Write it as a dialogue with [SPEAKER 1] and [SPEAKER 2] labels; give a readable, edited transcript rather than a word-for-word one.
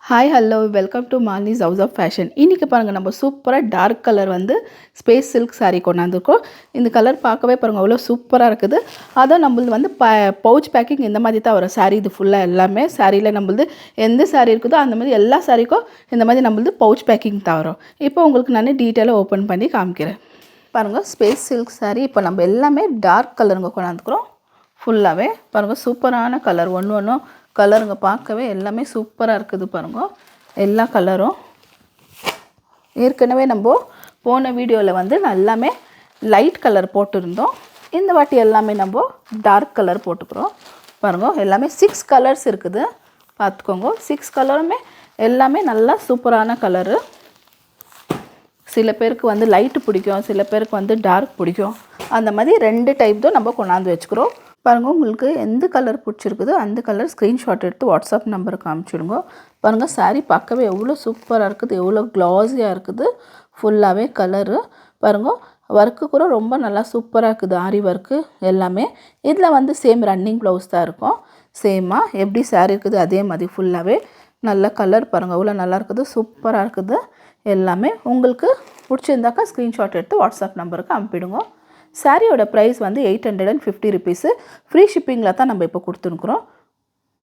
[SPEAKER 1] Hi hello welcome to Malini's house of fashion. இன்றைக்கி பாருங்கள், நம்ம சூப்பராக டார்க் கலர் வந்து ஸ்பேஸ் சில்க் சாரீ கொண்டாந்துருக்கோம். இந்த கலர் பார்க்கவே பாருங்கள் அவ்வளோ சூப்பராக இருக்குது. அதுவும் நம்மளது வந்து பவுச் பேக்கிங் இந்த மாதிரி தான் வரும் சாரீ. இது ஃபுல்லாக எல்லாமே சாரியில் நம்மளது எந்த சாரீ இருக்குதோ அந்த மாதிரி எல்லா சாரீக்கும் இந்த மாதிரி நம்மளது பவுச் பேக்கிங் தான் வரும். இப்போ உங்களுக்கு நான் டீட்டெயிலாக ஓப்பன் பண்ணி காமிக்கிறேன். பாருங்கள், ஸ்பேஸ் சில்க் சாரீ இப்போ நம்ம எல்லாமே டார்க் கலருங்க கொண்டாந்துக்கிறோம். ஃபுல்லாகவே பாருங்கள் சூப்பரான கலர், ஒன்று ஒன்றும் கலருங்க பார்க்கவே எல்லாமே சூப்பராக இருக்குது. பாருங்கள் எல்லா கலரும் ஏற்கனவே நம்ம போன வீடியோவில் வந்து எல்லாமே லைட் கலர் போட்டிருந்தோம். இந்த வாட்டி எல்லாமே நம்ம டார்க் கலர் போட்டுக்கிறோம். பாருங்கள் எல்லாமே 6 கலர்ஸ் இருக்குது, பார்த்துக்கோங்க. 6 கலருமே எல்லாமே நல்லா சூப்பரான கலரு. சில பேருக்கு வந்து லைட்டு பிடிக்கும், சில பேருக்கு வந்து டார்க் பிடிக்கும். அந்த மாதிரி 2 டைப் தான் நம்ம கொண்டாந்து வச்சுக்கிறோம். பாருங்கள், உங்களுக்கு எந்த கலர் பிடிச்சிருக்குதோ அந்த கலர் ஸ்க்ரீன்ஷாட் எடுத்து வாட்ஸ்அப் நம்பருக்கு காமிச்சிடுங்க. பாருங்கள், சாரீ பார்க்கவே எவ்வளோ சூப்பராக இருக்குது, எவ்வளோ க்ளாஸியாக இருக்குது. ஃபுல்லாகவே கலரு பாருங்கள். ஒர்க்கு கூட ரொம்ப நல்லா சூப்பராக இருக்குது. ஆரி ஒர்க்கு எல்லாமே இதில் வந்து சேம் ரன்னிங் ப்ளவுஸ் தான் இருக்கும். சேமாக எப்படி சாரீ இருக்குது அதே மாதிரி ஃபுல்லாகவே நல்ல கலர் பாருங்கள், எவ்வளோ நல்லா இருக்குது, சூப்பராக இருக்குது. எல்லாமே உங்களுக்கு பிடிச்சிருந்தாக்கா ஸ்க்ரீன்ஷாட் எடுத்து வாட்ஸ்அப் நம்பருக்கு அனுப்பிடுங்க. சாரியோட ப்ரைஸ் வந்து 850 ருபீஸு. ஃப்ரீ ஷிப்பிங்கில் தான் நம்ம இப்போ கொடுத்துருக்குறோம்.